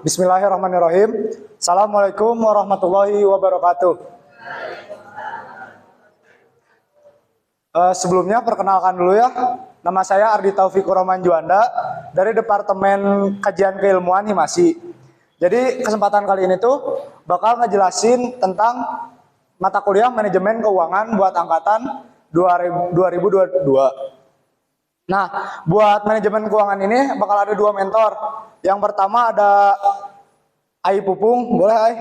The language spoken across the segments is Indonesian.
Bismillahirrahmanirrahim. Assalamualaikum warahmatullahi wabarakatuh. Sebelumnya perkenalkan dulu ya. Nama saya Ardi Taufikur Roman Juanda dari Departemen Kajian Keilmuan Himasi. Jadi kesempatan kali ini tuh bakal ngejelasin tentang mata kuliah manajemen keuangan buat angkatan 2022. Nah, buat manajemen keuangan ini bakal ada dua mentor. Yang pertama ada Ai Pupung, boleh Ai?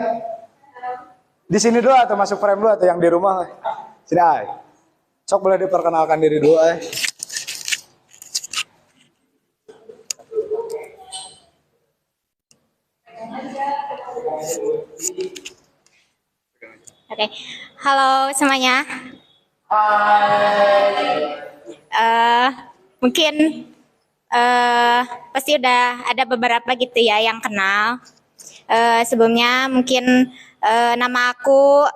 Di sini dulu atau masuk frame dulu atau yang di rumah? Sini Ai. Sok boleh diperkenalkan diri dulu Ai. Oke, halo semuanya. Mungkin pasti udah ada beberapa gitu ya yang kenal. Sebelumnya mungkin nama aku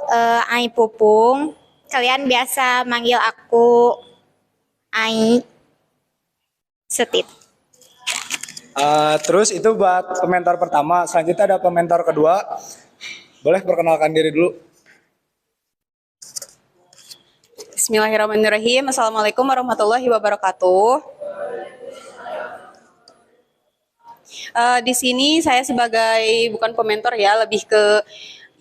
Ai Pupung. Kalian biasa manggil aku Ai Setit. Terus itu buat pementor pertama. Selanjutnya ada pementor kedua. Boleh perkenalkan diri dulu. Bismillahirrahmanirrahim. Assalamualaikum warahmatullahi wabarakatuh. Di sini saya sebagai bukan komentor ya, lebih ke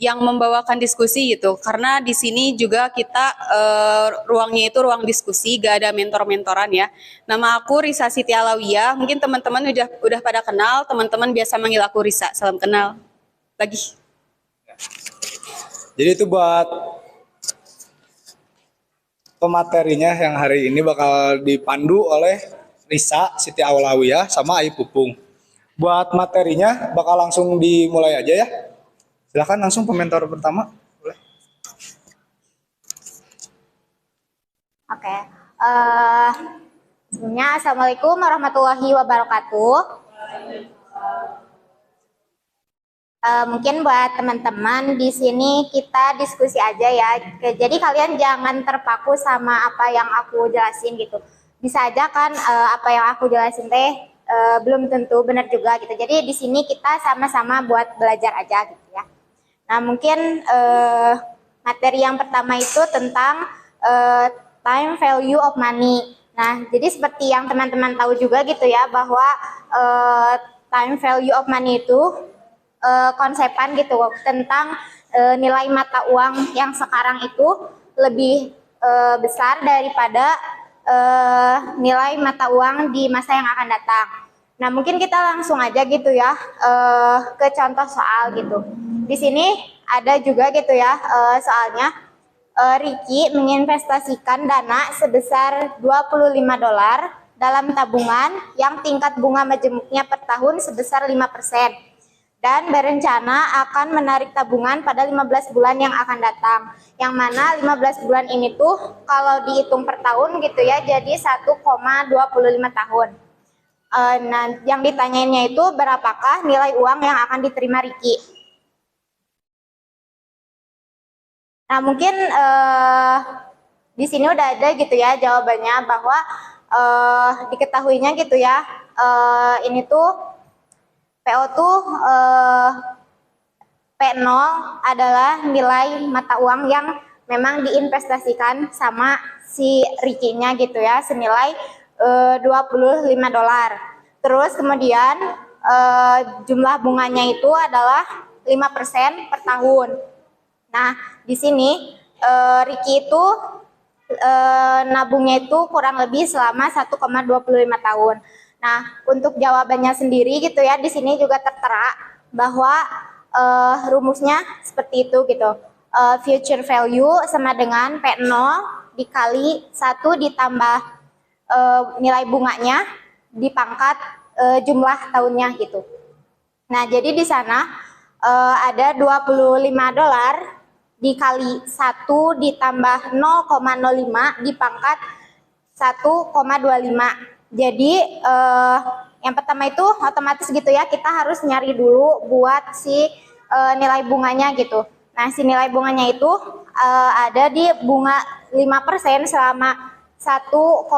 yang membawakan diskusi gitu. Karena di sini juga kita ruangnya itu ruang diskusi, gak ada mentor-mentoran ya. Nama aku Risa Siti Alawiyah. Mungkin teman-teman udah pada kenal, teman-teman biasa manggil aku Risa. Salam kenal. Lagi. Jadi itu buat pematerinya yang hari ini bakal dipandu oleh Risa Siti Alawiyah sama Ai Pupung. Buat materinya bakal langsung dimulai aja ya. Silahkan langsung pementor pertama. Boleh. Oke. Sebelumnya Assalamualaikum warahmatullahi wabarakatuh. Mungkin buat teman-teman di sini kita diskusi aja ya. Jadi kalian jangan terpaku sama apa yang aku jelasin gitu. Bisa aja kan apa yang aku jelasin belum tentu benar juga gitu. Jadi di sini kita sama-sama buat belajar aja gitu ya. Nah mungkin materi yang pertama itu tentang time value of money. Nah jadi seperti yang teman-teman tahu juga gitu ya bahwa time value of money itu konsepan gitu tentang nilai mata uang yang sekarang itu lebih besar daripada nilai mata uang di masa yang akan datang. Nah mungkin kita langsung aja gitu ya ke contoh soal gitu. Di sini ada juga gitu ya soalnya Ricky menginvestasikan dana sebesar $25 dalam tabungan yang tingkat bunga majemuknya per tahun sebesar 5%. Dan berencana akan menarik tabungan pada 15 bulan yang akan datang. Yang mana 15 bulan ini tuh kalau dihitung per tahun gitu ya, jadi 1,25 tahun. Nah, yang ditanyainnya itu berapakah nilai uang yang akan diterima Ricky. Nah, mungkin di sini udah ada gitu ya jawabannya bahwa diketahuinya gitu ya, ini tuh PO tuh P0 adalah nilai mata uang yang memang diinvestasikan sama si Ricky-nya gitu ya, senilai $25. Terus kemudian jumlah bunganya itu adalah 5% per tahun. Nah, di sini Ricky itu nabungnya itu kurang lebih selama 1,25 tahun. Nah, untuk jawabannya sendiri gitu ya, di sini juga tertera bahwa rumusnya seperti itu gitu. Future value sama dengan P0 dikali 1 ditambah nilai bunganya dipangkat jumlah tahunnya gitu. Nah, jadi di sana ada $25 dikali 1 ditambah 0,05 dipangkat 1,25. Jadi yang pertama itu otomatis gitu ya, kita harus nyari dulu buat si nilai bunganya gitu. Nah si nilai bunganya itu ada di bunga 5% selama 1,25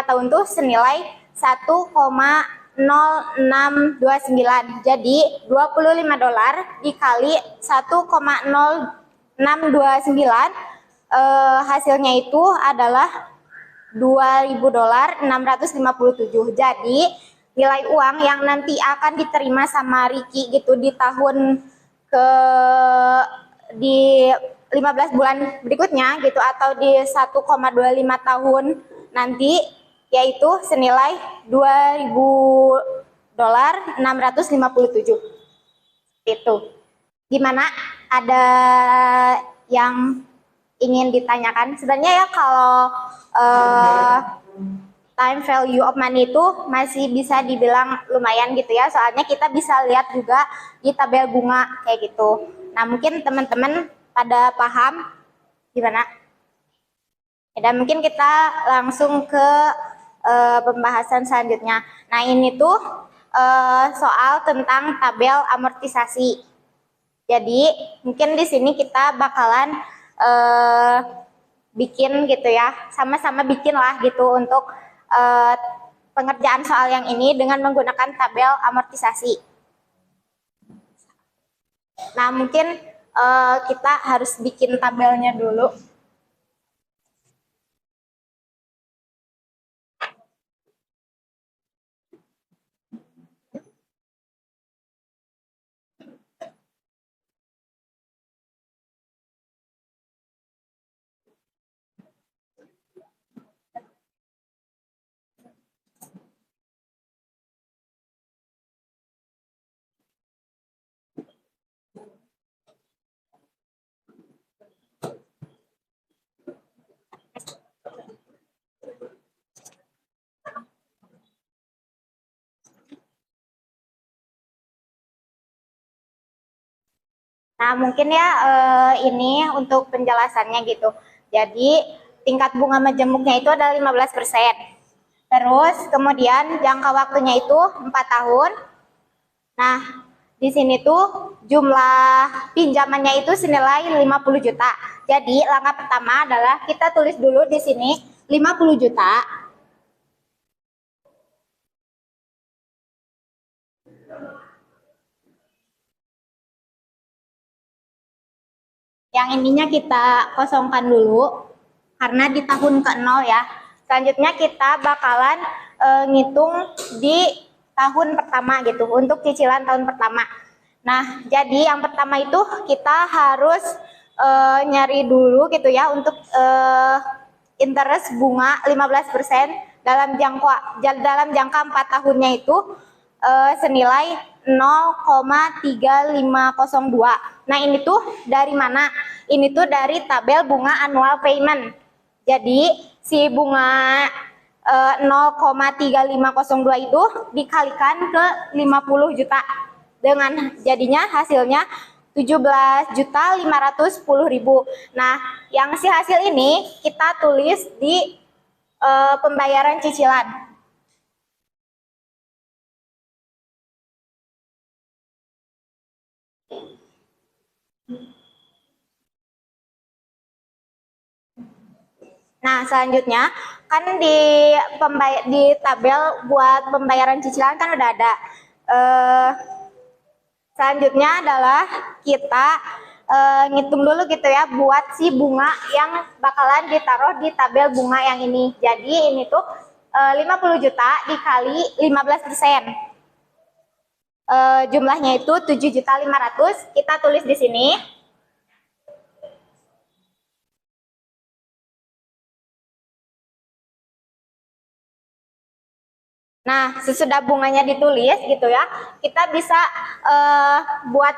tahun tuh senilai 1,05 1,0629. Jadi $25 dikali 1,0629, hasilnya itu adalah $2.657. Jadi nilai uang yang nanti akan diterima sama Riki gitu di tahun di 15 bulan berikutnya gitu, atau di 1,25 tahun nanti, yaitu senilai $2.657. Itu. Gimana? Ada yang ingin ditanyakan? Sebenarnya ya kalau time value of money itu masih bisa dibilang lumayan gitu ya, soalnya kita bisa lihat juga di tabel bunga kayak gitu. Nah mungkin teman-teman pada paham gimana? Dan mungkin kita langsung ke pembahasan selanjutnya. Nah ini tuh soal tentang tabel amortisasi. Jadi mungkin di sini kita bakalan bikin gitu ya, sama-sama bikin lah gitu untuk pengerjaan soal yang ini dengan menggunakan tabel amortisasi. Nah mungkin kita harus bikin tabelnya dulu. Nah, mungkin ya ini untuk penjelasannya gitu. Jadi, tingkat bunga majemuknya itu adalah 15%. Terus, kemudian jangka waktunya itu 4 tahun. Nah, di sini tuh jumlah pinjamannya itu senilai 50 juta. Jadi, langkah pertama adalah kita tulis dulu di sini 50 juta. Yang ininya kita kosongkan dulu karena di tahun ke-0 ya. Selanjutnya kita bakalan ngitung di tahun pertama gitu untuk cicilan tahun pertama. Nah, jadi yang pertama itu kita harus nyari dulu gitu ya untuk interest bunga 15% dalam jangka 4 tahunnya itu senilai 0,3502. Nah ini tuh dari mana? Ini tuh dari tabel bunga annual payment. Jadi si bunga 0,3502 itu dikalikan ke 50 juta dengan jadinya hasilnya 17.510.000. Nah yang si hasil ini kita tulis di pembayaran cicilan. Nah, selanjutnya kan di tabel buat pembayaran cicilan kan udah ada. Selanjutnya adalah kita ngitung dulu gitu ya buat si bunga yang bakalan ditaruh di tabel bunga yang ini. Jadi ini tuh 50 juta dikali 15%. Jumlahnya itu 7.500.000. Kita tulis di sini. Nah, sesudah bunganya ditulis gitu ya, kita bisa buat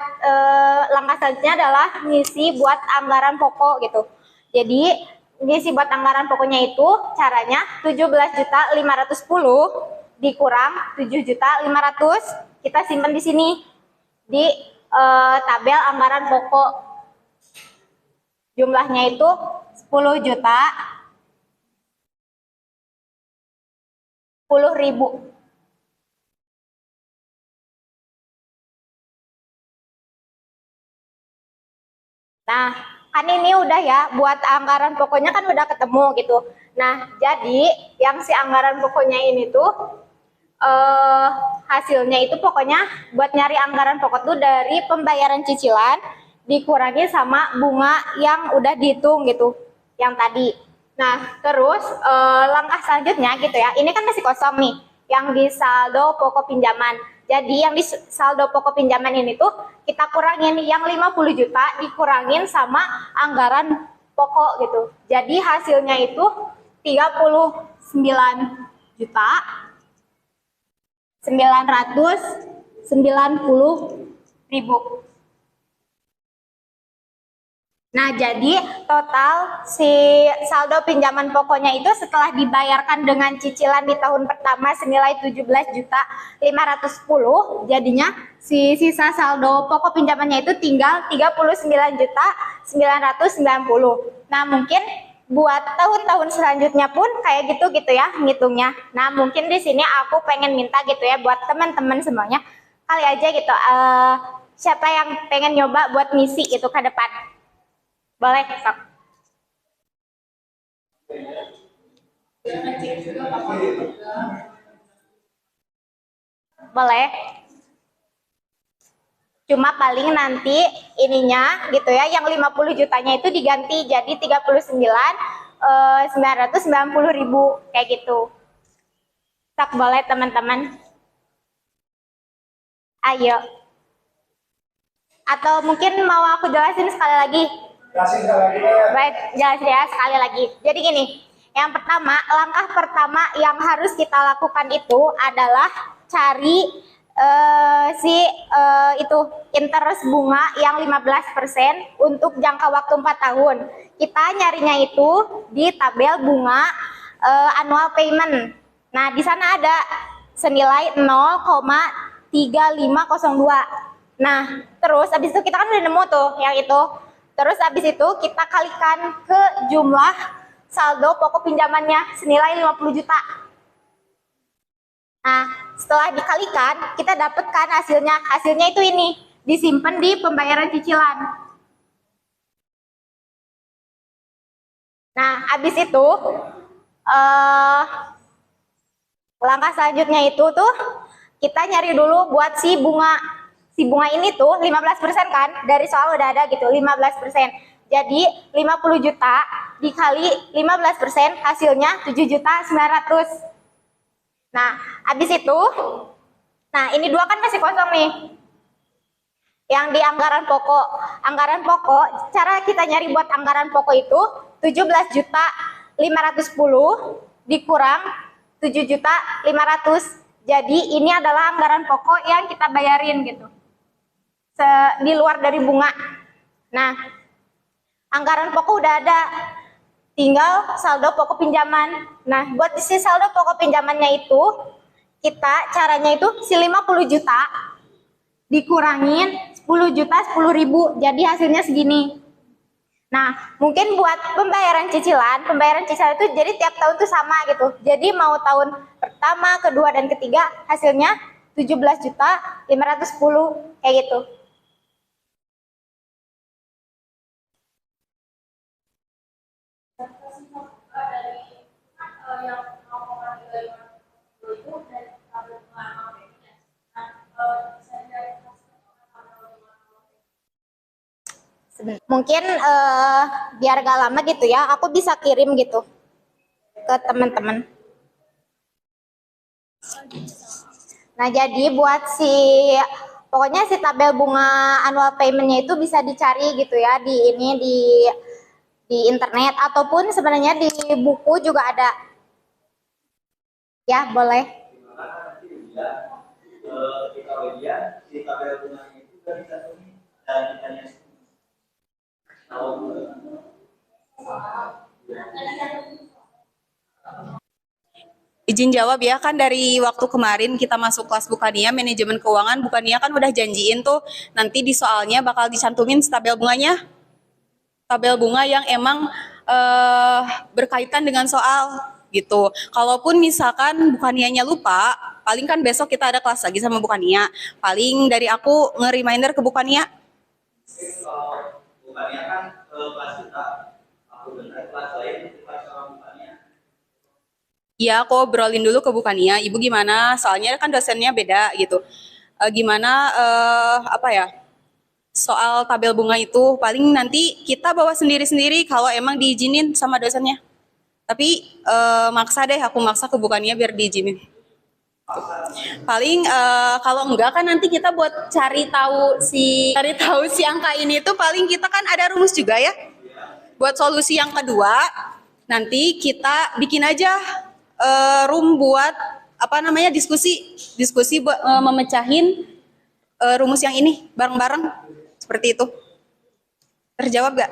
langkah selanjutnya adalah ngisi buat anggaran pokok gitu. Jadi, ngisi buat anggaran pokoknya itu caranya 17.510 dikurang 7.500.000, kita simpan di sini di tabel anggaran pokok. Jumlahnya itu 10 juta 10.000. Nah, kan ini udah ya, buat anggaran pokoknya kan udah ketemu gitu. Nah, jadi yang si anggaran pokoknya ini tuh hasilnya itu pokoknya buat nyari anggaran pokok tuh dari pembayaran cicilan dikurangi sama bunga yang udah dihitung gitu, yang tadi. Nah, terus langkah selanjutnya gitu ya, ini kan masih kosong nih, yang di saldo pokok pinjaman. Jadi yang di saldo pokok pinjaman ini tuh kita kurangin yang 50 juta dikurangin sama anggaran pokok gitu. Jadi hasilnya itu 39.990.000. Nah, jadi total si saldo pinjaman pokoknya itu setelah dibayarkan dengan cicilan di tahun pertama senilai 17.510, jadinya si sisa saldo pokok pinjamannya itu tinggal 39.990. Nah, mungkin buat tahun-tahun selanjutnya pun kayak gitu ya ngitungnya. Nah, mungkin di sini aku pengen minta gitu ya buat teman-teman semuanya, kali aja gitu siapa yang pengen nyoba buat ngisi itu ke depan. Boleh, sok. Boleh. Cuma paling nanti ininya gitu ya, yang 50 jutanya itu diganti jadi 39.990.000 kayak gitu. Sok, boleh teman-teman. Ayo. Atau mungkin mau aku jelasin sekali lagi? Jelasin sekali lagi. Baik, jelasin ya sekali lagi. Jadi gini, yang pertama, langkah pertama yang harus kita lakukan itu adalah cari itu interest bunga yang 15% untuk jangka waktu 4 tahun. Kita nyarinya itu di tabel bunga annual payment. Nah, di sana ada senilai 0,3502. Nah, terus habis itu kita kan udah nemu tuh yang itu. Terus habis itu kita kalikan ke jumlah saldo pokok pinjamannya senilai 50 juta. Nah, setelah dikalikan, kita dapatkan hasilnya. Hasilnya itu ini, disimpan di pembayaran cicilan. Nah, habis itu langkah selanjutnya itu tuh kita nyari dulu buat si bunga. Si bunga ini tuh 15% kan, dari soal udah ada gitu, 15%. Jadi 50 juta dikali 15% hasilnya 7.900.000. Nah, habis itu, nah ini dua kan masih kosong nih. Yang di anggaran pokok, cara kita nyari buat anggaran pokok itu 17.510 dikurang 7.500.000. Jadi ini adalah anggaran pokok yang kita bayarin gitu. Di luar dari bunga. Nah, anggaran pokok udah ada, tinggal saldo pokok pinjaman. Nah, buat isi saldo pokok pinjamannya itu, kita caranya itu si 50 juta dikurangin 10 juta 10.000, jadi hasilnya segini. Nah, mungkin buat pembayaran cicilan itu jadi tiap tahun tuh sama gitu. Jadi mau tahun pertama, kedua, dan ketiga hasilnya 17.510 kayak gitu. Mungkin biar gak lama gitu ya, aku bisa kirim gitu ke teman-teman. Nah, jadi buat pokoknya si tabel bunga annual payment-nya itu bisa dicari gitu ya di internet, ataupun sebenarnya di buku juga ada. Ya, boleh. Izin jawab ya, kan dari waktu kemarin kita masuk kelas Bukania, manajemen keuangan, Bukania kan udah janjiin tuh nanti di soalnya bakal dicantumin tabel bunganya. Tabel bunga yang emang berkaitan dengan soal gitu. Kalaupun misalkan Bukanianya lupa, paling kan besok kita ada kelas lagi sama Bukania. Paling dari aku nge-reminder ke Bukania. Bukania kan kelas kita, aku bener kelas lain, kelas sama Bukania. Ya, aku obrolin dulu ke Bu Kania, Ibu gimana? Soalnya kan dosennya beda gitu. Gimana apa ya? Soal tabel bunga itu paling nanti kita bawa sendiri-sendiri kalau emang diizinin sama dosennya. Tapi maksa deh, aku maksa ke Bu Kania biar diizinin. Paling kalau enggak kan nanti kita buat cari tahu si angka ini tuh paling kita kan ada rumus juga ya. Buat solusi yang kedua, nanti kita bikin aja room buat apa namanya diskusi buat memecahin rumus yang ini bareng-bareng seperti itu. Terjawab gak?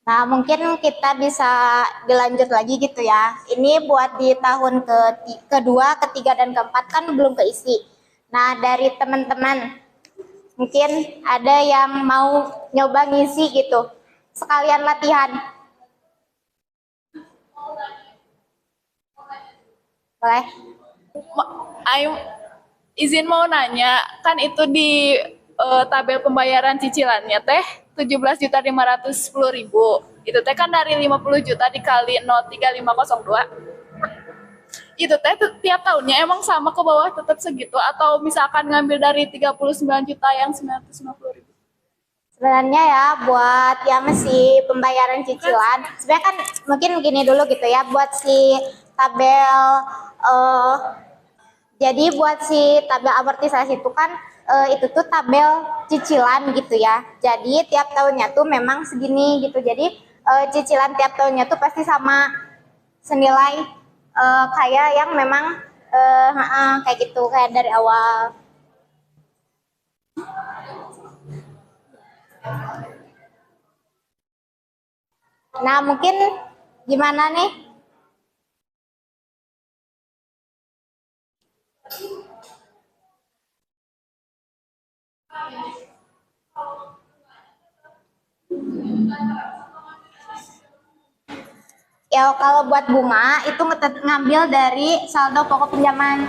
Nah, mungkin kita bisa dilanjut lagi gitu ya. Ini buat di tahun kedua, ketiga, dan keempat kan belum keisi. Nah, dari teman-teman, mungkin ada yang mau nyoba ngisi gitu. Sekalian latihan. Boleh? Ayo izin mau nanya, kan itu di tabel pembayaran cicilannya teh 17.510.000. Itu teh kan dari 50 juta dikali 0,3502. Itu teh tiap tahunnya emang sama ke bawah tetap segitu atau misalkan ngambil dari 39 juta yang 950.000. Sebenarnya ya buat yang si pembayaran cicilan, sebenarnya kan mungkin gini dulu gitu ya, buat si tabel eh, jadi buat si tabel amortisasi itu kan itu tuh tabel cicilan gitu ya. Jadi tiap tahunnya tuh memang segini gitu. Jadi cicilan tiap tahunnya tuh pasti sama senilai kayak yang memang kayak gitu kayak dari awal. Nah, mungkin gimana nih? Ya, kalau buat bunga itu ngambil dari saldo pokok pinjaman.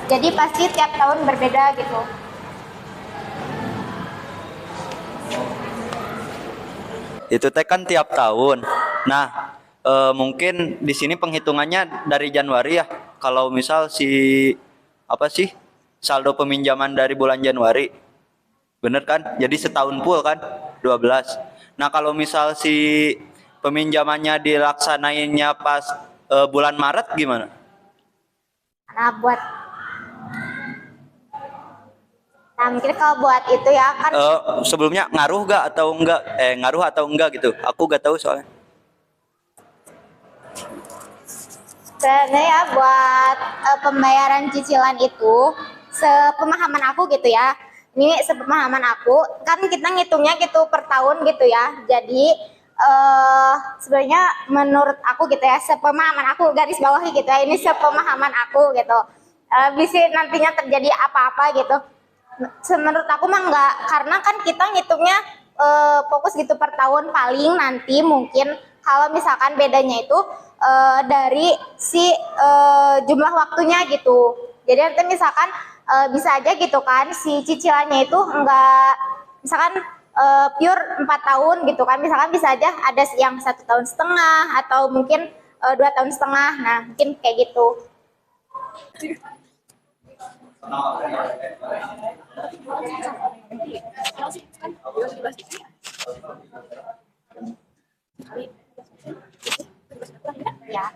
Jadi pasti tiap tahun berbeda gitu. Itu teh kan tiap tahun. Nah, mungkin di sini penghitungannya dari Januari ya. Kalau misal si apa sih saldo peminjaman dari bulan Januari, bener kan? Jadi setahun full kan 12. Nah, kalau misal si peminjamannya dilaksanainnya pas bulan Maret gimana? Nah, mungkin kalau buat itu ya kan Sebelumnya ngaruh gak atau enggak? Ngaruh atau enggak gitu? Aku gak tahu soalnya. sebenarnya ya buat pembayaran cicilan itu sepemahaman aku gitu ya. Ini sepemahaman aku kan kita ngitungnya gitu per tahun gitu ya. Jadi sebenarnya menurut aku gitu ya, sepemahaman aku garis bawahi gitu ya. Ini sepemahaman aku gitu. Bisa nantinya terjadi apa-apa gitu. Menurut aku mah enggak, karena kan kita ngitungnya fokus gitu per tahun, paling nanti mungkin kalau misalkan bedanya itu dari si jumlah waktunya gitu. Jadi nanti misalkan bisa aja gitu kan si cicilannya itu enggak misalkan pure 4 tahun gitu kan, misalkan bisa aja ada yang 1,5 tahun atau mungkin 2,5 tahun. Nah, mungkin kayak gitu. Ya.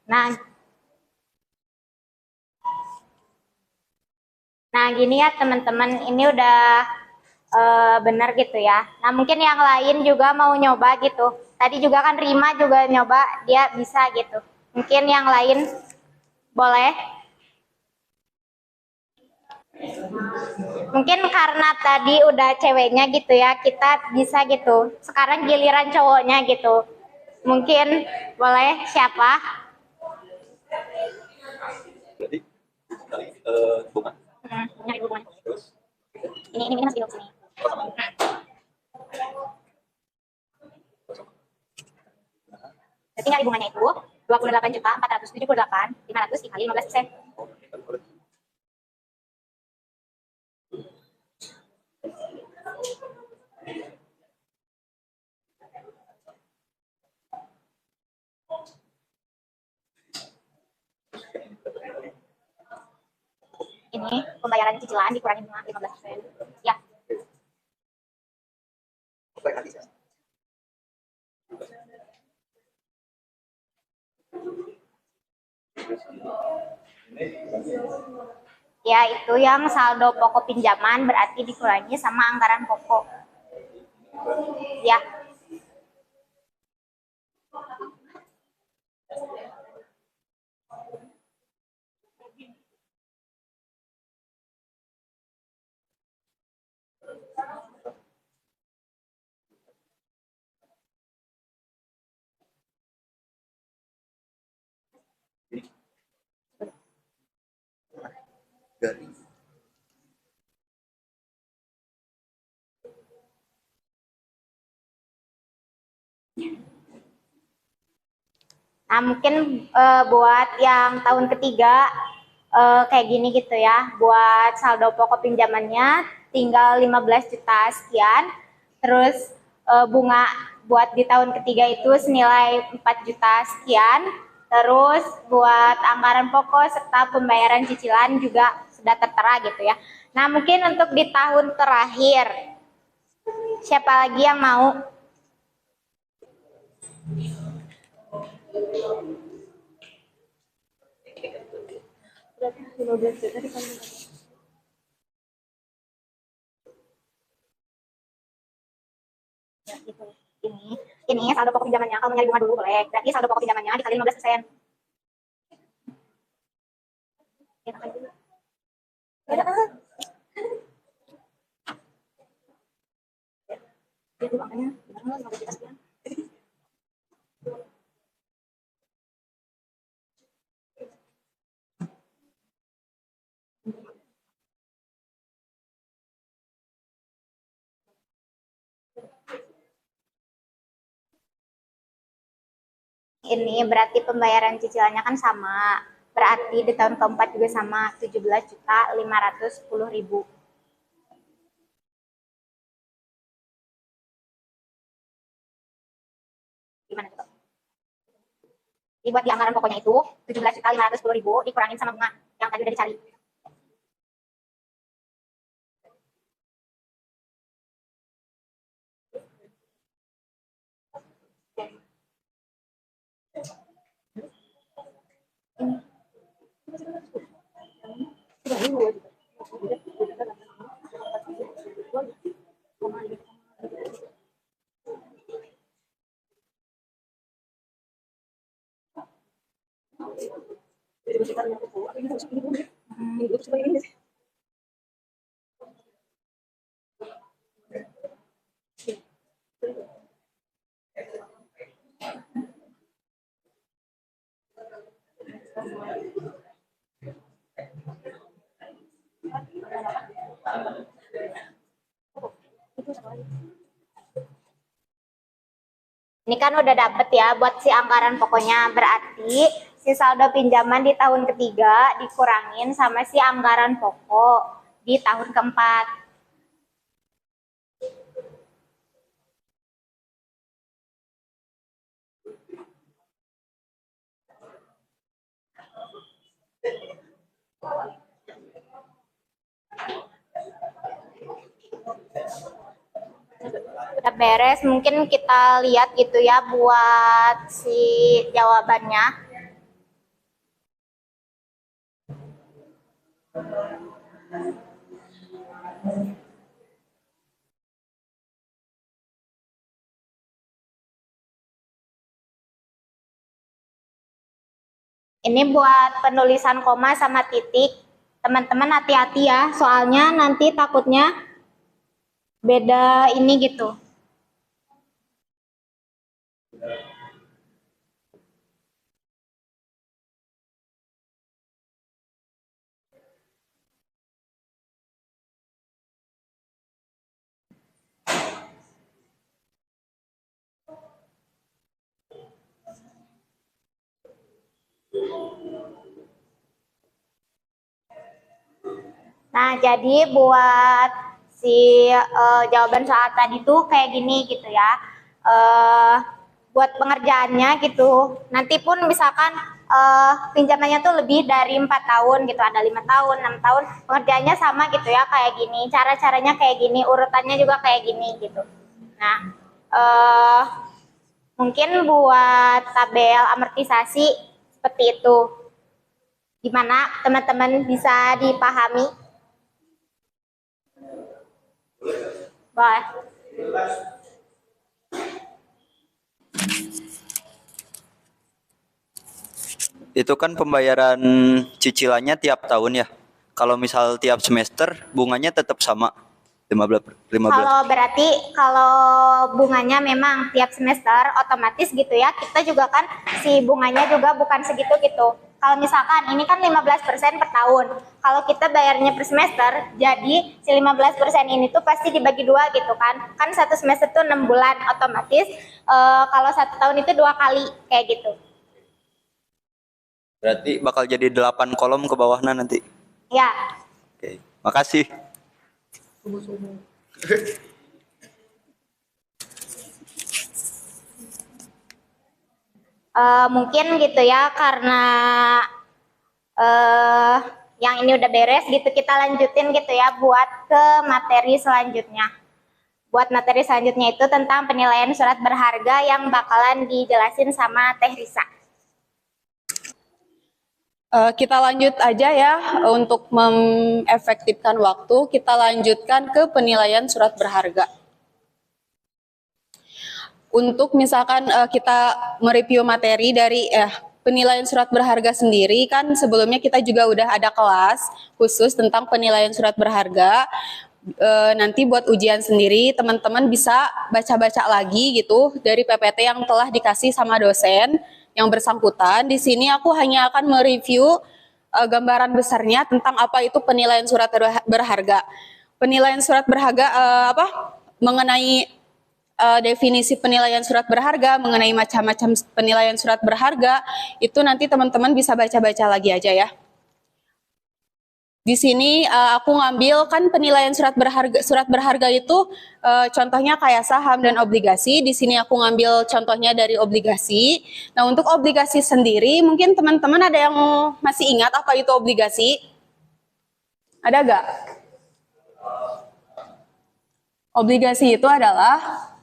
Nah, Nah, gini ya teman-teman, ini udah benar gitu ya. Nah, mungkin yang lain juga mau nyoba gitu. Tadi juga kan Rima juga nyoba, dia bisa gitu. Mungkin yang lain boleh. Mungkin karena tadi udah ceweknya gitu ya, kita bisa gitu. Sekarang giliran cowoknya gitu. Mungkin boleh siapa? Berarti bunga. Nyari hubungan. Ini masih di sini. Berarti nyari bunganya itu 28.478.500 dikali 15%. Ini pembayaran cicilan dikurangi bunga 15%. Ya. Ya, itu yang saldo pokok pinjaman berarti dikurangi sama anggaran pokok. Ya. Garing. Nah, mungkin buat yang tahun ketiga kayak gini gitu ya. Buat saldo pokok pinjamannya tinggal 15 juta sekian. Terus bunga buat di tahun ketiga itu senilai 4 juta sekian. Terus buat anggaran pokok serta pembayaran cicilan juga sudah tertera gitu ya. Nah, mungkin untuk di tahun terakhir, siapa lagi yang mau? Ini saldo pokok pinjamannya, kalau nyari bunga dulu boleh. Berarti saldo pokok pinjamannya dikali 15%. Ini berarti pembayaran cicilannya kan sama. Berarti di tahun keempat juga sama, 17.510.000. Gimana coba? Dibuat di anggaran pokoknya itu 17.510.000 dikurangin sama bunga yang tadi udah dicari. Ini kan udah dapet ya buat si anggaran pokoknya. Berarti si saldo pinjaman di tahun ketiga dikurangin sama si anggaran pokok di tahun keempat. Udah beres, mungkin kita lihat gitu ya buat si jawabannya. Ini buat penulisan koma sama titik. Teman-teman hati-hati ya, soalnya nanti takutnya beda ini gitu. Nah, jadi buat si jawaban soal tadi tuh kayak gini gitu ya. Buat pengerjaannya gitu. Nanti pun misalkan pinjamannya tuh lebih dari 4 tahun gitu, ada 5 tahun, 6 tahun, pengerjaannya sama gitu ya kayak gini. Cara-caranya kayak gini, urutannya juga kayak gini gitu. Nah, mungkin buat tabel amortisasi seperti itu. Gimana teman-teman bisa dipahami? Boleh. Itu kan pembayaran cicilannya tiap tahun ya. Kalau misal tiap semester bunganya tetap sama 15. Kalau berarti kalau bunganya memang tiap semester otomatis gitu ya, kita juga kan si bunganya juga bukan segitu gitu. Kalau misalkan ini kan 15% per tahun. Kalau kita bayarnya per semester, jadi si 15% ini tuh pasti dibagi 2 gitu kan. Kan satu semester tuh 6 bulan, otomatis kalau 1 tahun itu 2 kali kayak gitu. Berarti bakal jadi 8 kolom ke bawahnya nanti. Ya. Oke, makasih. Mungkin gitu ya, karena yang ini udah beres gitu, kita lanjutin gitu ya buat ke materi selanjutnya. Buat materi selanjutnya itu tentang penilaian surat berharga yang bakalan dijelasin sama Teh Risa. Kita lanjut aja ya untuk mengefektifkan waktu, kita lanjutkan ke penilaian surat berharga. Untuk misalkan kita mereview materi dari penilaian surat berharga sendiri, kan sebelumnya kita juga udah ada kelas khusus tentang penilaian surat berharga. Nanti buat ujian sendiri teman-teman bisa baca-baca lagi gitu dari PPT yang telah dikasih sama dosen yang bersangkutan. Di sini aku hanya akan mereview gambaran besarnya tentang apa itu penilaian surat berharga. Penilaian surat berharga mengenai definisi penilaian surat berharga, mengenai macam-macam penilaian surat berharga, itu nanti teman-teman bisa baca-baca lagi aja ya. Di sini aku ngambil kan penilaian surat berharga itu contohnya kayak saham dan obligasi. Di sini aku ngambil contohnya dari obligasi. Nah, untuk obligasi sendiri mungkin teman-teman ada yang masih ingat apa itu obligasi? Ada gak? Obligasi itu adalah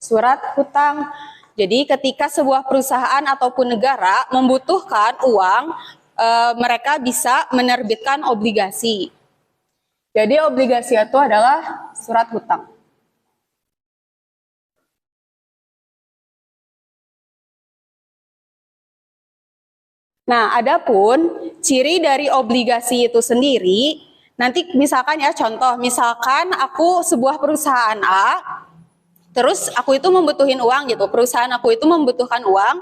surat hutang. Jadi ketika sebuah perusahaan ataupun negara membutuhkan uang, mereka bisa menerbitkan obligasi. Jadi obligasi itu adalah surat hutang. Nah, adapun ciri dari obligasi itu sendiri, nanti misalkan ya contoh, misalkan aku sebuah perusahaan A, terus aku itu membutuhin uang gitu, perusahaan aku itu membutuhkan uang.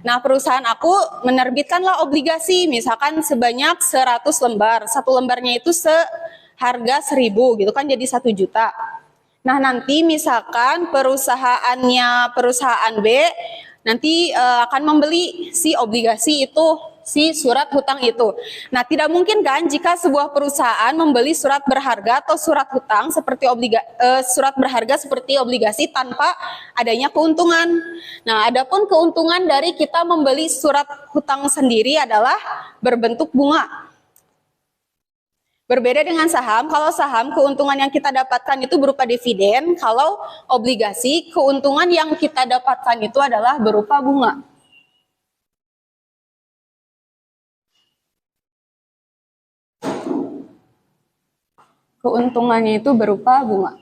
Nah, perusahaan aku menerbitkanlah obligasi, misalkan sebanyak 100 lembar. Satu lembarnya itu seharga 1.000 gitu kan, jadi 1 juta. Nah, nanti misalkan perusahaan B nanti akan membeli si obligasi itu, si surat hutang itu. Nah, tidak mungkin kan jika sebuah perusahaan membeli surat berharga atau surat hutang seperti surat berharga seperti obligasi tanpa adanya keuntungan. Nah, adapun keuntungan dari kita membeli surat hutang sendiri adalah berbentuk bunga. Berbeda dengan saham, kalau saham keuntungan yang kita dapatkan itu berupa dividen, kalau obligasi keuntungan yang kita dapatkan itu adalah berupa bunga. Keuntungannya itu berupa bunga.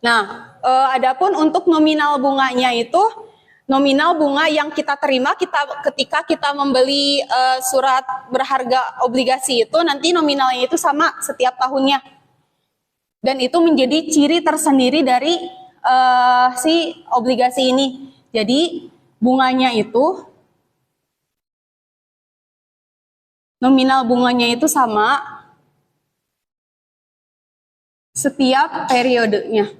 Nah, adapun untuk nominal bunganya itu nominal bunga yang kita terima ketika kita membeli surat berharga obligasi itu nanti nominalnya itu sama setiap tahunnya. Dan itu menjadi ciri tersendiri dari si obligasi ini. Jadi bunganya itu nominal bunganya itu sama setiap periodenya.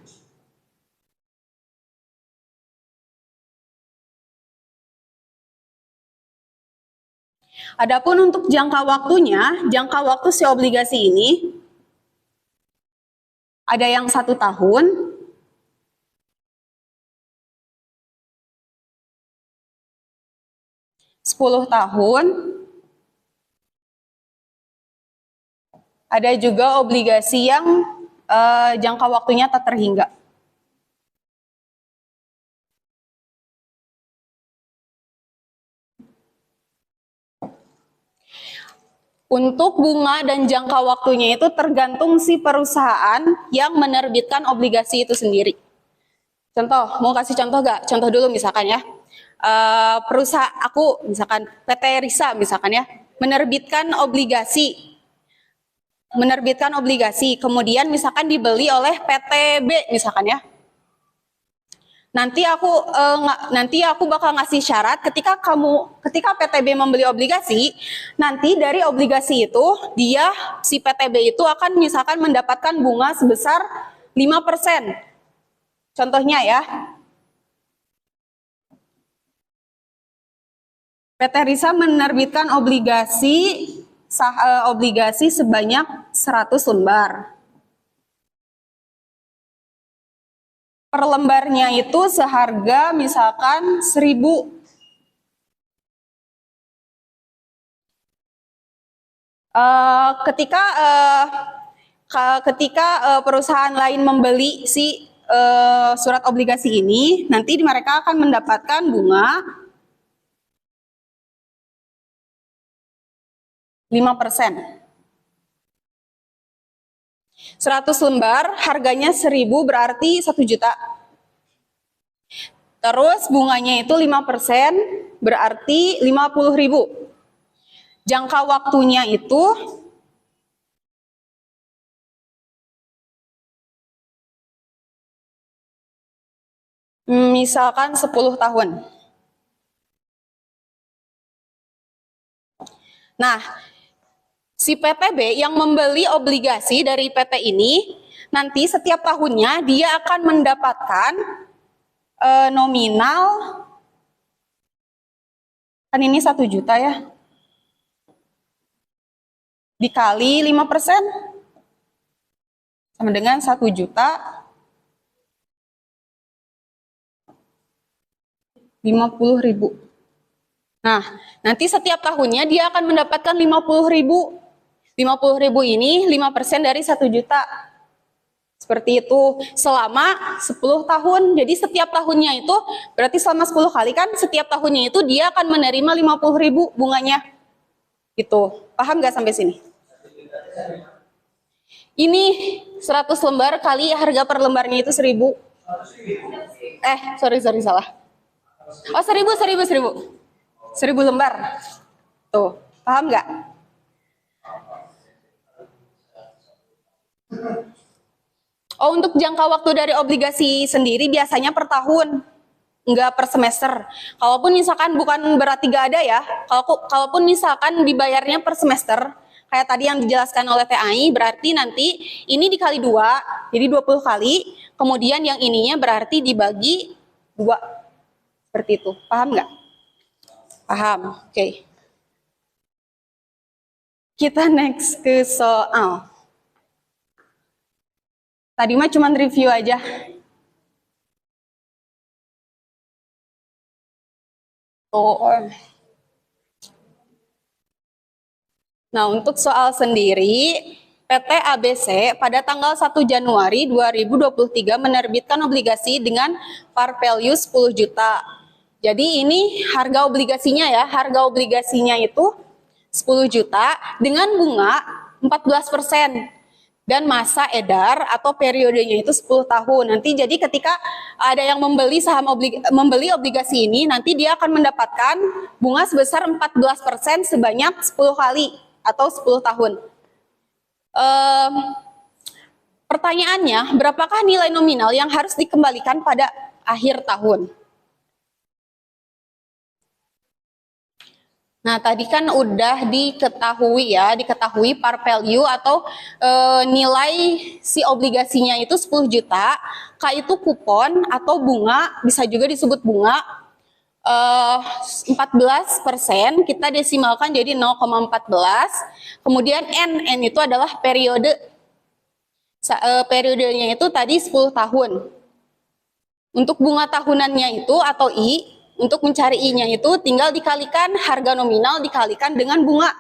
Adapun untuk jangka waktunya, jangka waktu si obligasi ini ada yang 1 tahun, sepuluh tahun, ada juga obligasi yang jangka waktunya tak terhingga. Untuk bunga dan jangka waktunya itu tergantung si perusahaan yang menerbitkan obligasi itu sendiri. Contoh, mau kasih contoh gak? Contoh dulu misalkan ya. Perusahaan aku misalkan PT Risa misalkan ya, menerbitkan obligasi, kemudian misalkan dibeli oleh PT B misalkan ya. Nanti aku bakal ngasih syarat ketika PT B membeli obligasi, nanti dari obligasi itu si PT B itu akan misalkan mendapatkan bunga sebesar 5%. Contohnya ya. PT Risa menerbitkan obligasi sebanyak 100 lembar. Per lembarnya itu seharga misalkan 1.000. Ketika perusahaan lain membeli si surat obligasi ini, nanti mereka akan mendapatkan bunga 5%. 100 lembar, harganya 1.000 berarti 1 juta. Terus bunganya itu 5% berarti 50.000. Jangka waktunya itu misalkan 10 tahun. Nah, si PTB yang membeli obligasi dari PT ini, nanti setiap tahunnya dia akan mendapatkan nominal, kan ini 1 juta ya, dikali 5%, sama dengan 1 juta 50.000. Nah, nanti setiap tahunnya dia akan mendapatkan 50.000. 50.000 ini 5% dari 1 juta. Seperti itu selama 10 tahun. Jadi setiap tahunnya itu berarti selama 10 kali kan setiap tahunnya itu dia akan menerima 50.000 bunganya. Gitu. Paham nggak sampai sini? Ini 100 lembar kali harga per lembarnya itu 1.000. Sorry salah. Oh 1.000 lembar. Tuh, paham nggak? Oh, untuk jangka waktu dari obligasi sendiri biasanya per tahun, nggak per semester. Kalaupun misalkan bukan berarti nggak ada ya, kalaupun misalkan dibayarnya per semester, kayak tadi yang dijelaskan oleh TAI, berarti nanti ini dikali 2, jadi 20 kali, kemudian yang ininya berarti dibagi 2. Seperti itu, paham nggak? Paham, oke. Kita next ke soal. Tadi mah cuma review aja. Nah, untuk soal sendiri, PT ABC pada tanggal 1 Januari 2023 menerbitkan obligasi dengan par value 10 juta. Jadi ini harga obligasinya ya, harga obligasinya itu 10 juta dengan bunga 14%. dan masa edar atau periodenya itu 10 tahun. Nanti jadi ketika ada yang membeli membeli obligasi ini, nanti dia akan mendapatkan bunga sebesar 14% sebanyak 10 kali atau 10 tahun. Pertanyaannya, berapakah nilai nominal yang harus dikembalikan pada akhir tahun? Nah, tadi kan udah diketahui par value atau nilai si obligasinya itu 10 juta, K itu kupon atau bunga, bisa juga disebut bunga, 14%, kita desimalkan jadi 0,14, kemudian N itu adalah periode, periodenya itu tadi 10 tahun. Untuk bunga tahunannya itu atau I, untuk mencari I-nya itu tinggal dikalikan harga nominal dikalikan dengan bunga.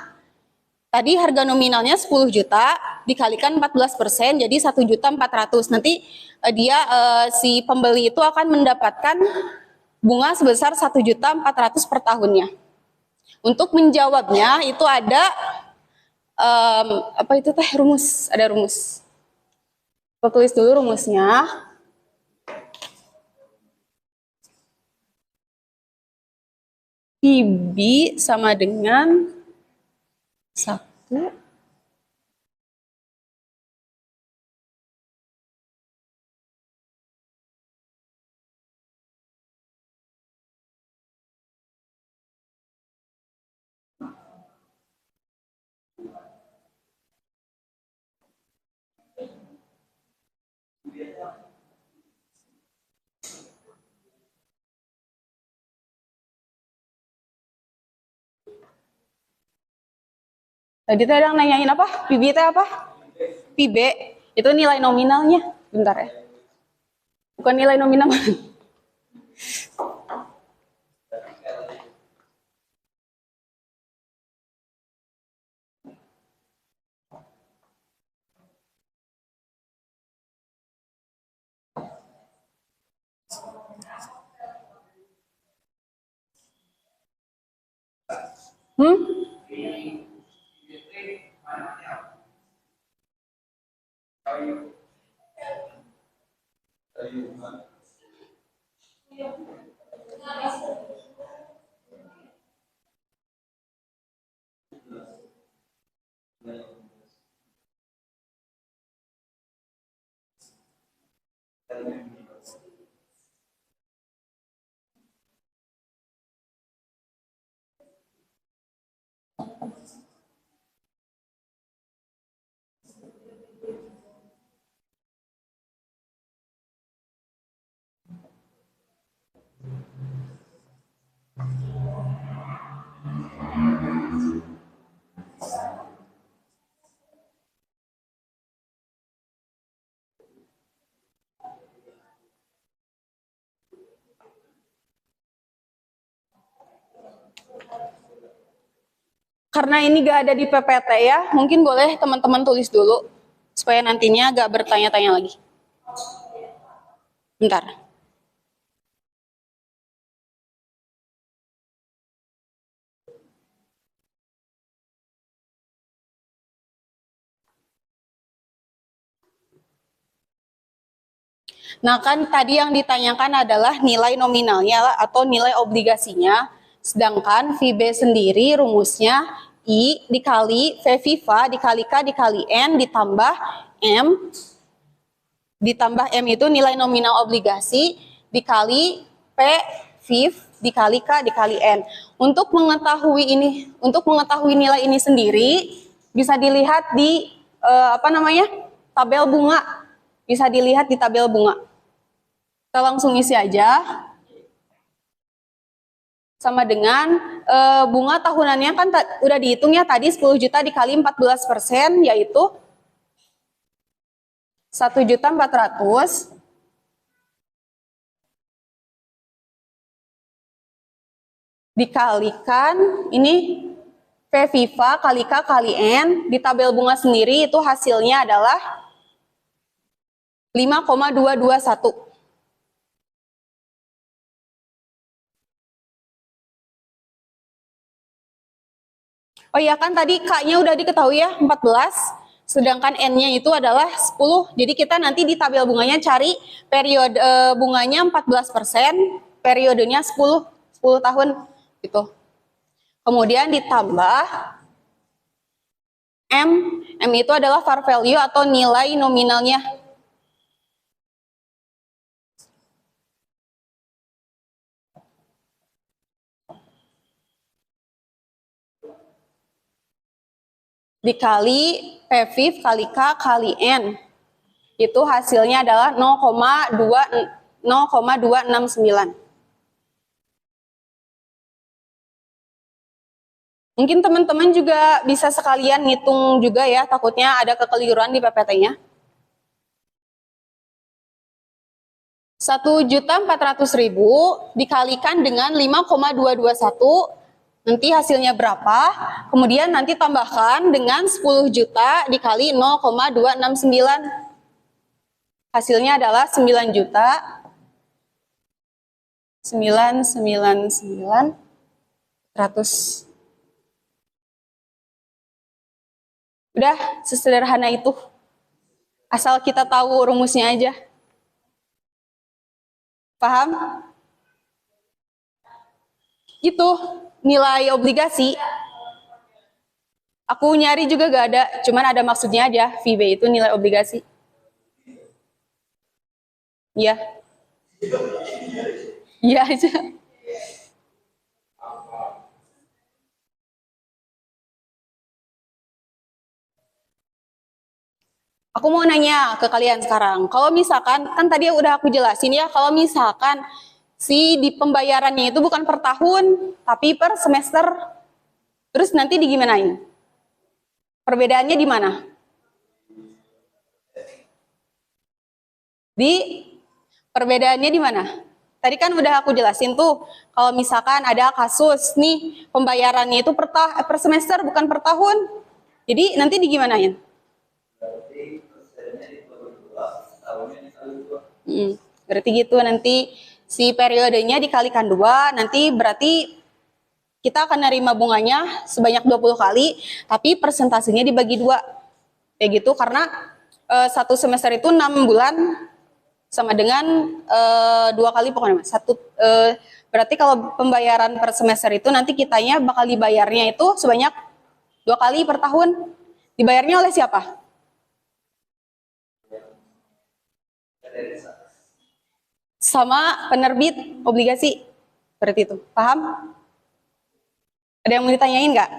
Tadi harga nominalnya 10 juta dikalikan 14% jadi 1.400.000. Nanti si pembeli itu akan mendapatkan bunga sebesar 1.400.000 per tahunnya. Untuk menjawabnya itu ada apa itu teh rumus, ada rumus. Kita tulis dulu rumusnya. PB sama dengan 1 Tadi teh ada nanyain apa? PB teh apa? PB itu nilai nominalnya. Bentar ya. Bukan nilai nominal. Karena ini gak ada di PPT ya, mungkin boleh teman-teman tulis dulu supaya nantinya gak bertanya-tanya lagi. Bentar. Nah kan tadi yang ditanyakan adalah nilai nominalnya atau nilai obligasinya. Sedangkan VB sendiri rumusnya I dikali V Viva dikali K dikali N ditambah M itu nilai nominal obligasi dikali P Viv dikali K dikali N. Untuk mengetahui nilai ini sendiri bisa dilihat di tabel bunga. Bisa dilihat di tabel bunga. Kita langsung isi aja. Sama dengan bunga tahunannya kan udah dihitung ya tadi 10 juta dikali 14% yaitu 1.400.000 dikalikan ini V Viva kali K kali N di tabel bunga sendiri itu hasilnya adalah 5,221. Oh iya kan tadi K-nya udah diketahui ya 14 Sedangkan N-nya itu adalah 10. Jadi kita nanti di tabel bunganya cari periode bunganya 14%, periodenya 10 tahun gitu. Kemudian ditambah M. M itu adalah par value atau nilai nominalnya. Dikali PVIV kali K kali N. Itu hasilnya adalah 0,269. Mungkin teman-teman juga bisa sekalian ngitung juga ya, takutnya ada kekeliruan di PPT-nya. 1.400.000 dikalikan dengan 5,221, nanti hasilnya berapa? Kemudian nanti tambahkan dengan 10 juta dikali 0,269. Hasilnya adalah 9 juta 999 Udah sesederhana itu. Asal kita tahu rumusnya aja. Paham? Gitu, nilai obligasi. Aku nyari juga gak ada, cuman ada maksudnya aja. VB itu nilai obligasi. Iya. Iya aja. Aku mau nanya ke kalian sekarang, kalau misalkan, kan tadi udah aku jelasin ya, kalau misalkan si di pembayarannya itu bukan per tahun, tapi per semester, terus nanti digimanain? Perbedaannya di mana? Perbedaannya di mana? Tadi kan udah aku jelasin tuh, kalau misalkan ada kasus nih, pembayarannya itu per semester bukan per tahun, jadi nanti digimanain? Berarti gitu, nanti si periodenya dikalikan 2, nanti berarti kita akan nerima bunganya sebanyak 20 kali, tapi persentasenya dibagi 2. Kayak gitu, karena satu semester itu 6 bulan, sama dengan 2 kali pokoknya. Berarti kalau pembayaran per semester itu nanti kitanya bakal dibayarnya itu sebanyak 2 kali per tahun. Dibayarnya oleh siapa? Sama penerbit obligasi. Seperti itu. Paham? Ada yang mau ditanyain nggak?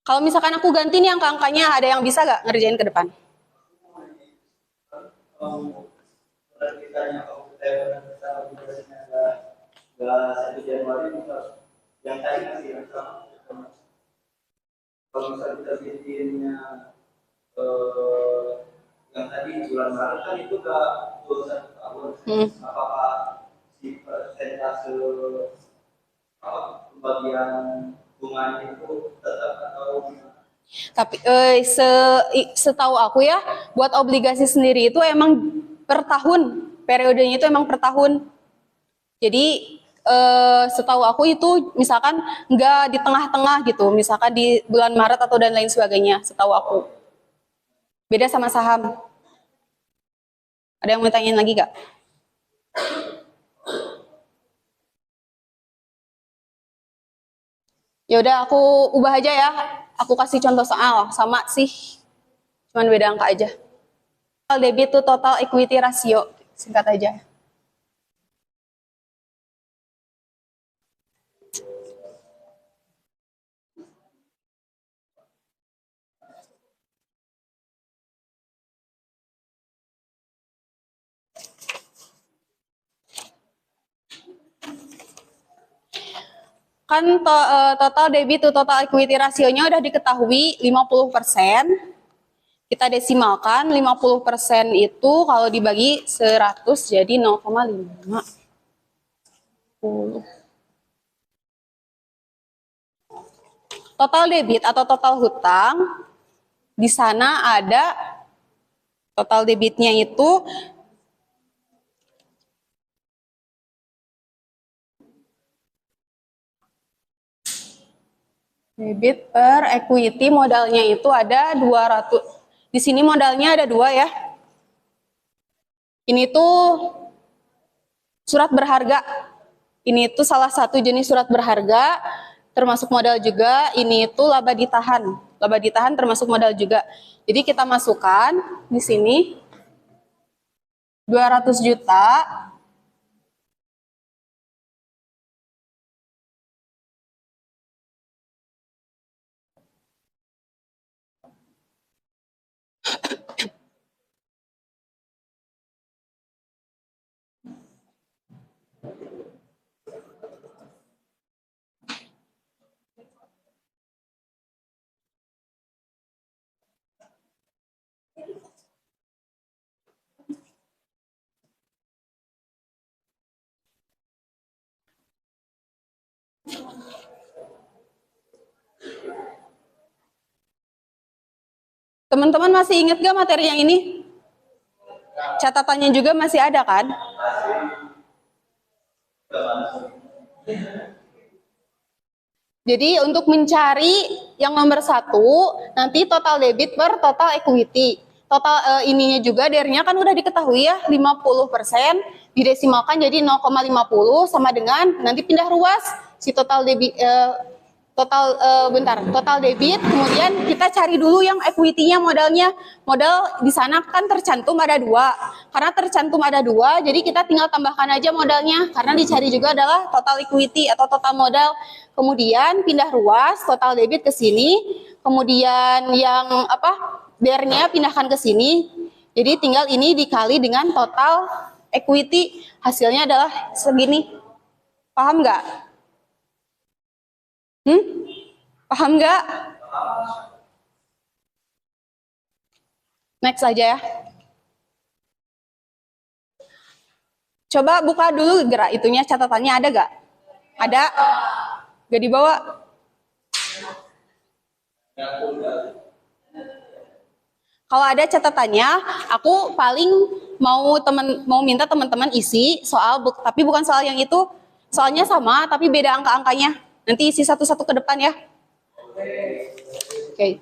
Kalau misalkan aku ganti nih angka-angkanya, ada yang bisa nggak ngerjain ke depan? Kalau misalnya kita bikinnya yang tadi bulan Maret kan itu udah 21 tahun. Apakah si persentase pembagian bunganya itu tetap atau Tapi setahu aku ya, buat obligasi sendiri itu emang per tahun, periodenya itu emang per tahun. Jadi setahu aku itu misalkan nggak di tengah-tengah gitu, misalkan di bulan Maret atau dan lain sebagainya, setahu aku. Beda sama saham. Ada yang mau tanyain lagi nggak? Ya udah aku ubah aja ya. Aku kasih contoh soal, sama sih. Cuman beda angka aja. Total debit to total equity ratio, singkat aja. Kan total debit to total equity rasionya udah diketahui 50%. Kita desimalkan 50% itu kalau dibagi 100 jadi 0,5. Total debit atau total hutang, di sana ada total debitnya itu Debit per equity modalnya itu ada 200. Di sini modalnya ada 2 ya. Ini tuh surat berharga. Ini tuh salah satu jenis surat berharga, termasuk modal juga. Ini itu laba ditahan. Laba ditahan termasuk modal juga. Jadi kita masukkan di sini 200 juta. Teman-teman masih ingat gak materi yang ini? Catatannya juga masih ada kan? Jadi untuk mencari yang nomor 1, nanti total debit per total equity. Total ininya juga DR-nya kan udah diketahui ya, 50% didesimalkan jadi 0,50 sama dengan nanti pindah ruas si total debit total debit, kemudian kita cari dulu yang equity-nya modalnya. Modal di sana kan tercantum ada 2. Karena tercantum ada 2, jadi kita tinggal tambahkan aja modalnya karena dicari juga adalah total equity atau total modal. Kemudian pindah ruas, total debit ke sini, kemudian yang DR-nya pindahkan ke sini. Jadi tinggal ini dikali dengan total equity, hasilnya adalah segini. Paham nggak? Paham nggak? Next aja ya. Coba buka dulu gerak itunya, catatannya ada nggak? Ada? Nggak dibawa? Kalau ada catatannya, aku paling mau minta teman-teman isi soal, tapi bukan soal yang itu. Soalnya sama, tapi beda angka-angkanya. Nanti isi satu-satu ke depan ya. Oke.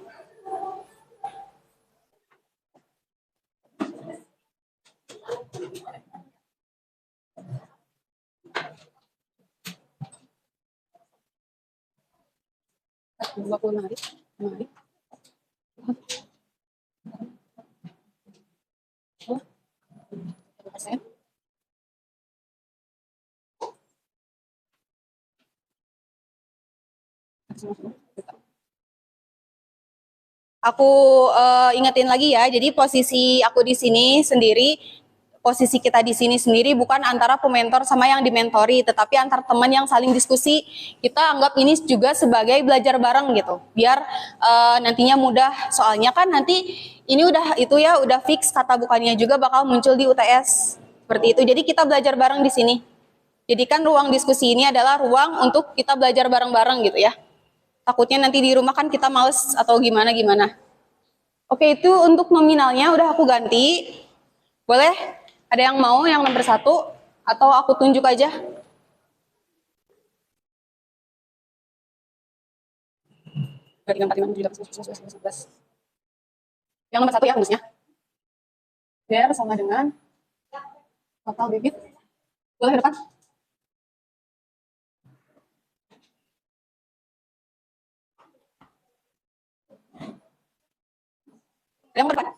Aku ingetin lagi ya, jadi posisi aku di sini sendiri, posisi kita di sini sendiri bukan antara pementor sama yang dimentori, tetapi antar teman yang saling diskusi. Kita anggap ini juga sebagai belajar bareng gitu, biar nantinya mudah. Soalnya kan nanti ini udah fix kata bukannya juga bakal muncul di UTS seperti itu. Jadi kita belajar bareng di sini. Jadi kan ruang diskusi ini adalah ruang untuk kita belajar bareng-bareng gitu ya. Takutnya nanti di rumah kan kita males atau gimana-gimana. Oke, itu untuk nominalnya udah aku ganti. Boleh? Ada yang mau yang nomor 1? Atau aku tunjuk aja? Yang nomor 1 ya rumusnya. DR sama dengan total debit. Boleh ke depan? Yang berdepan.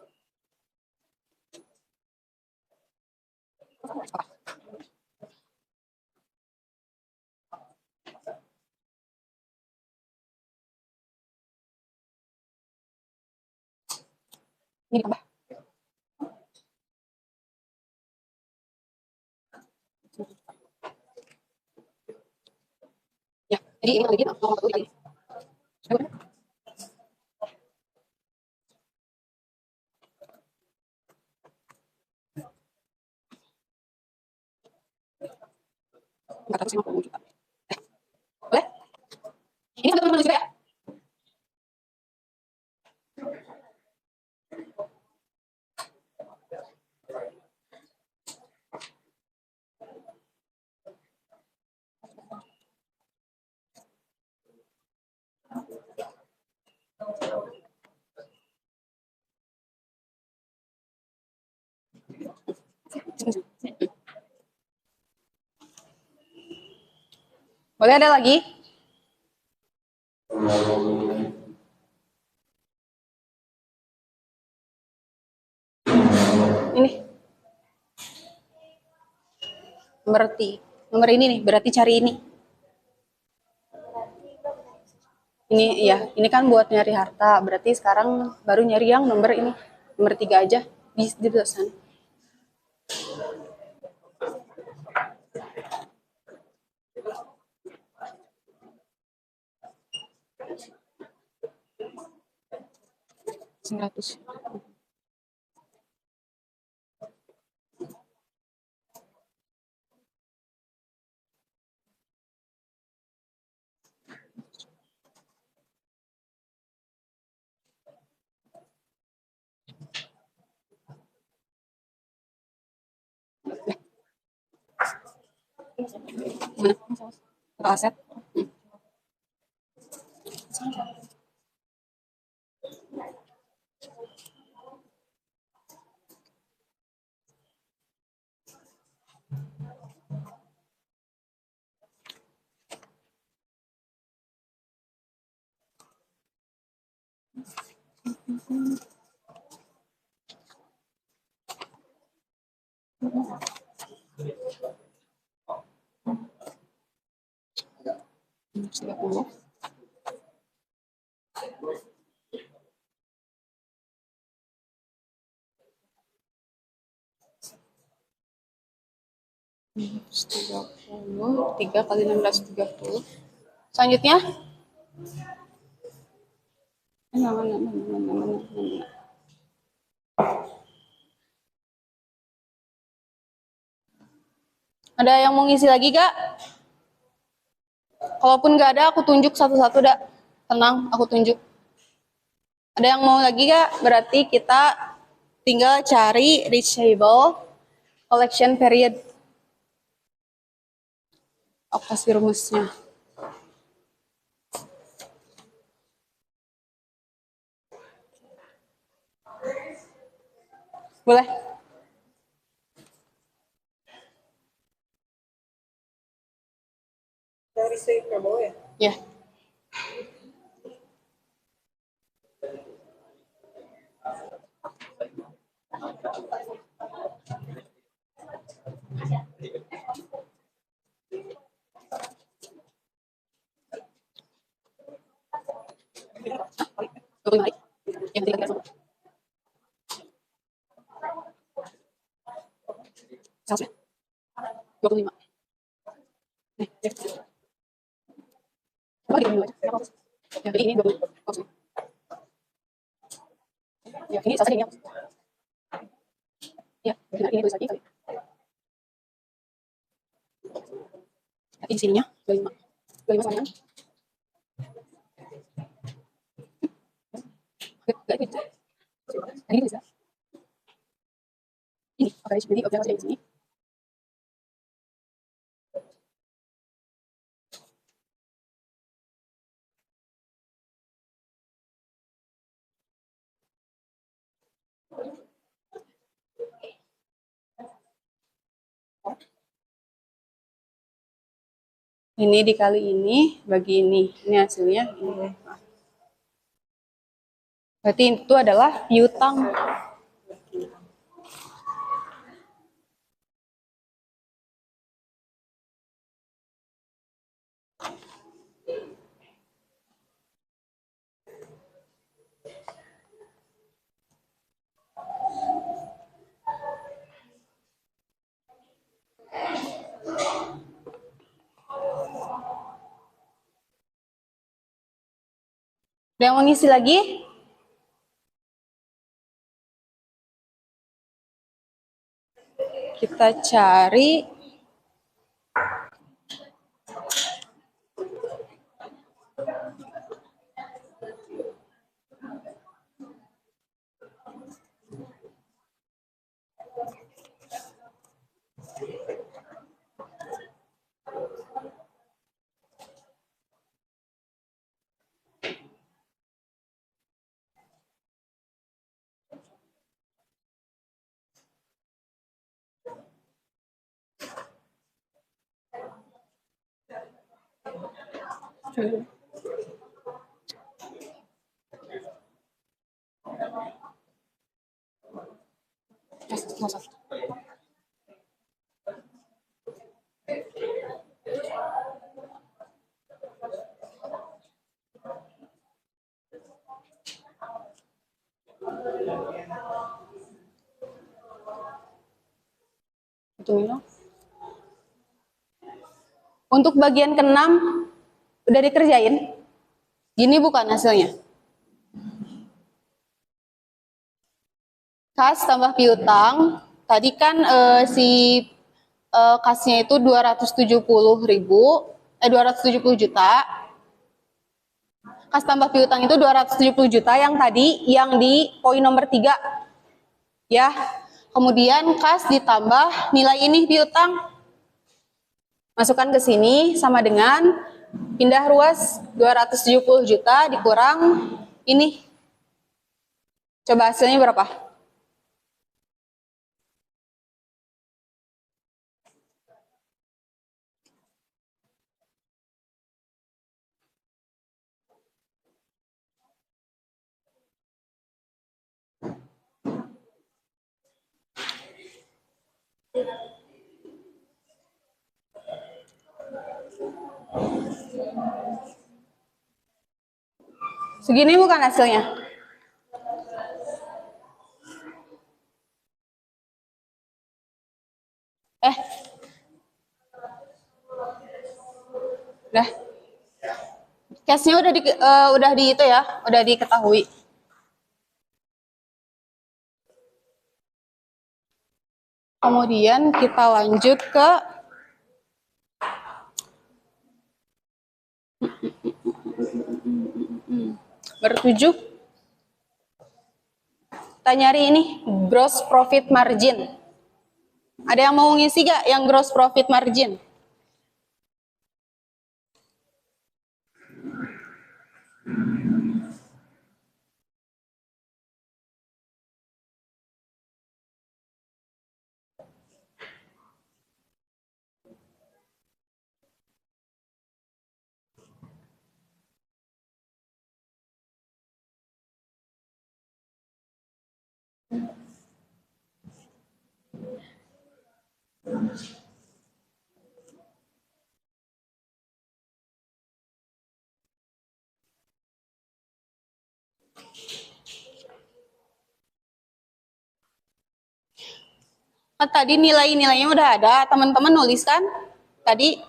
Ini ditambah. Ya, jadi ini lagi nomor 1 dikali. Juta. Boleh? Ini satu teman juga ya? Boleh ada lagi? Ini. Nomor ini nih, berarti cari ini. Ini ya, ini kan buat nyari harta. Berarti sekarang baru nyari yang nomor ini. Nomor 3 aja di sana. Seratus. Mana? Ke aset. Tiga puluh. Tiga kali 16 30. Selanjutnya, ada yang mau ngisi lagi gak? Kalaupun nggak ada, aku tunjuk satu-satu dah. Tenang, aku tunjuk. Ada yang mau lagi gak? Berarti kita tinggal cari reachable collection period. Apa sih rumusnya? Boleh? Dari reachable ya? Ya. Yang tiga semua. 25. Ya, jadi ini 20. Ya, ini selesai ini. Ya, benar ini tulis lagi kali. Nanti di sininya 25. 25 sama. Ini tulis ya. Ini, oke, jadi objek di sini. Ini dikali ini, bagi ini. Ini hasilnya. Ini. Berarti itu adalah piutang. Ada yang mau ngisi lagi? Kita cari Untuk bagian keenam udah dikerjain. Gini bukan hasilnya. Kas tambah piutang. Tadi kan kasnya itu 270 juta. Kas tambah piutang itu 270 juta yang tadi yang di poin nomor 3. Ya. Kemudian kas ditambah nilai ini piutang. Masukkan ke sini sama dengan pindah ruas 270 juta dikurang ini. Coba hasilnya berapa? Segini bukan hasilnya? Udah. Case-nya udah di itu ya, udah diketahui. Kemudian kita lanjut ke bertujuh. Kita nyari ini gross profit margin. Ada yang mau ngisi gak yang gross profit margin? Kan tadi nilai-nilainya udah ada, teman-teman nulis kan? Tadi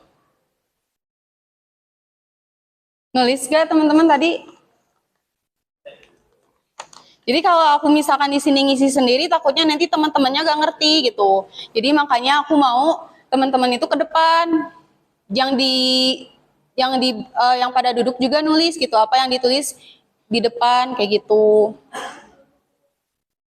nulis gak teman-teman tadi? Jadi kalau aku misalkan di sini ngisi sendiri, takutnya nanti teman-temannya gak ngerti gitu. Jadi makanya aku mau teman-teman itu ke depan, yang pada duduk juga nulis gitu, apa yang ditulis di depan kayak gitu.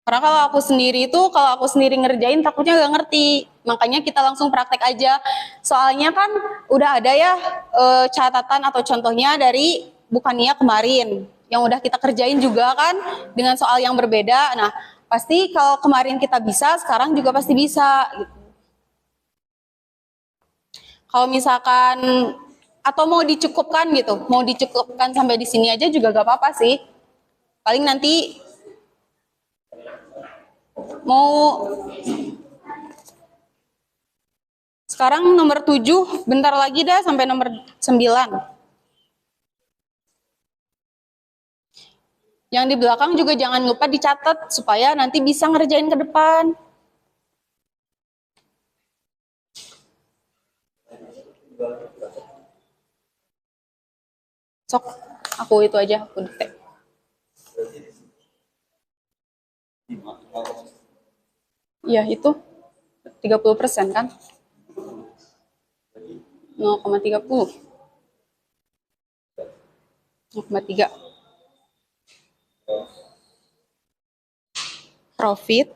Karena kalau aku sendiri ngerjain takutnya gak ngerti. Makanya kita langsung praktek aja. Soalnya kan udah ada ya catatan atau contohnya dari Bukania kemarin. Yang udah kita kerjain juga kan dengan soal yang berbeda. Nah pasti kalau kemarin kita bisa, sekarang juga pasti bisa. Gitu. Kalau misalkan atau mau dicukupkan gitu, mau dicukupkan sampai di sini aja juga gak apa-apa sih. Paling nanti mau sekarang nomor 7, bentar lagi dah sampai nomor 9. Yang di belakang juga jangan lupa dicatat supaya nanti bisa ngerjain ke depan. Sok, aku itu aja, aku detek. Ya itu 30% kan? 0,30. 0,3. Profit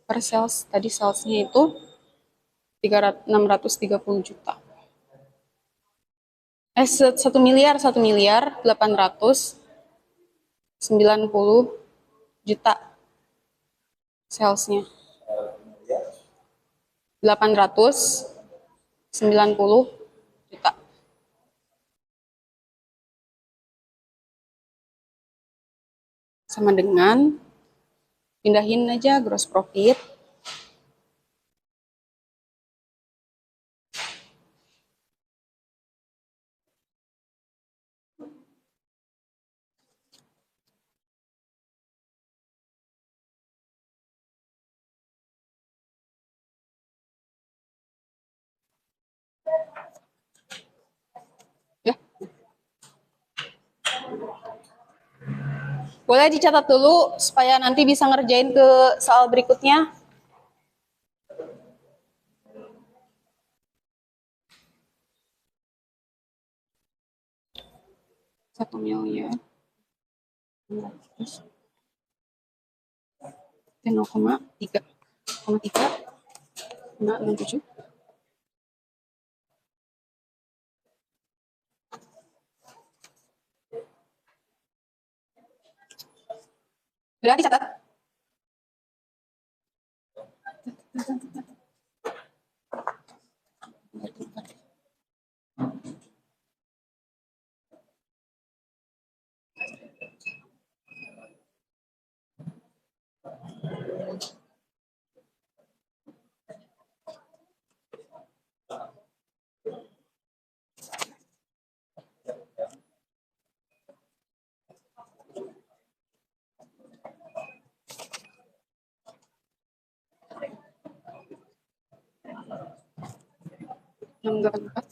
per sales, tadi salesnya itu 630 juta. 1 miliar 890 juta salesnya. 890 juta. sama dengan pindahin aja gross profit. Ya. Boleh dicatat dulu supaya nanti bisa ngerjain ke soal berikutnya. Satu miliar. 0,3,67. Sudah dicatat? Enam delapan empat.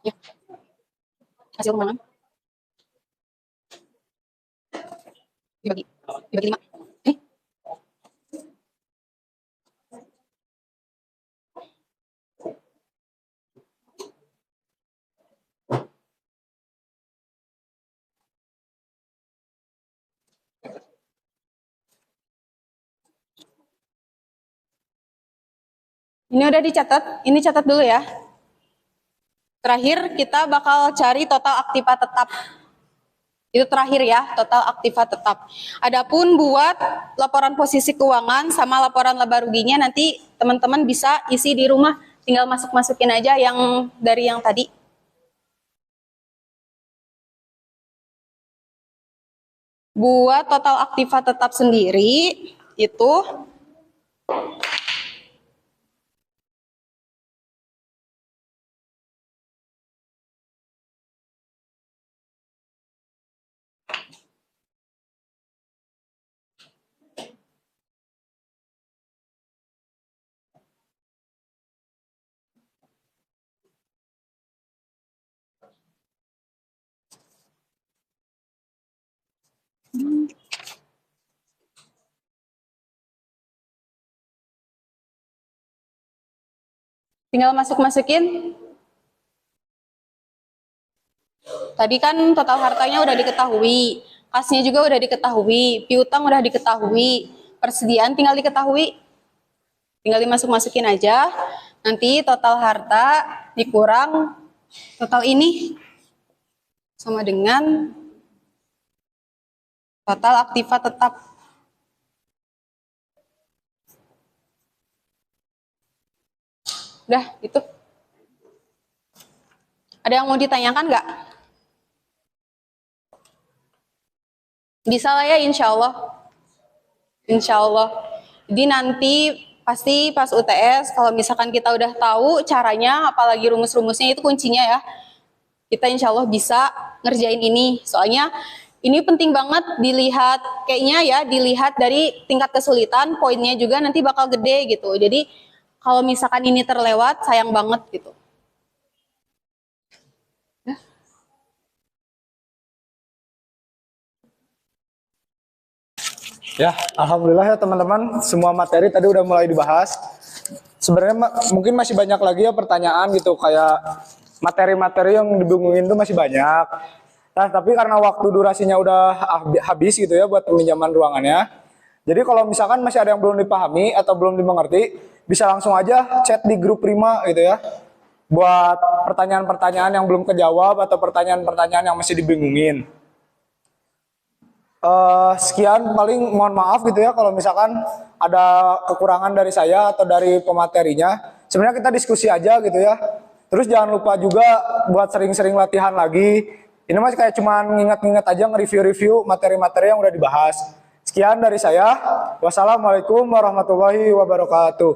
Ya, hasil rumangan dibagi 5. Ini udah dicatat, ini catat dulu ya. Terakhir kita bakal cari total aktiva tetap. Itu terakhir ya, total aktiva tetap. Adapun buat laporan posisi keuangan sama laporan laba ruginya nanti teman-teman bisa isi di rumah, tinggal masukin aja yang dari yang tadi. Buat total aktiva tetap sendiri itu tinggal masukin. Tadi kan total hartanya udah diketahui, kasnya juga udah diketahui, piutang udah diketahui, persediaan tinggal diketahui. Tinggal dimasukin aja. Nanti total harta dikurang total ini sama dengan total aktiva tetap. Udah, itu. Ada yang mau ditanyakan nggak? Bisa lah ya, insya Allah. Insya Allah. Jadi nanti pasti pas UTS, kalau misalkan kita udah tahu caranya, apalagi rumus-rumusnya itu kuncinya ya. Kita insya Allah bisa ngerjain ini. Soalnya ini penting banget dilihat, kayaknya ya, dilihat dari tingkat kesulitan, poinnya juga nanti bakal gede gitu. Jadi kalau misalkan ini terlewat, sayang banget gitu. Ya, alhamdulillah ya teman-teman, semua materi tadi udah mulai dibahas. Sebenarnya mungkin masih banyak lagi ya pertanyaan gitu, kayak materi-materi yang dibingungin tuh masih banyak. Nah, tapi karena waktu durasinya udah habis gitu ya buat peminjaman ruangannya. Jadi kalau misalkan masih ada yang belum dipahami atau belum dimengerti, bisa langsung aja chat di grup Prima gitu ya. buat pertanyaan-pertanyaan yang belum kejawab atau pertanyaan-pertanyaan yang masih dibingungin. Sekian, paling mohon maaf gitu ya kalau misalkan ada kekurangan dari saya atau dari pematerinya. Sebenarnya kita diskusi aja gitu ya. Terus jangan lupa juga buat sering-sering latihan lagi. Ini mas kayak cuman nginget-nginget aja nge-review-review materi-materi yang udah dibahas. Sekian dari saya. Wassalamualaikum warahmatullahi wabarakatuh.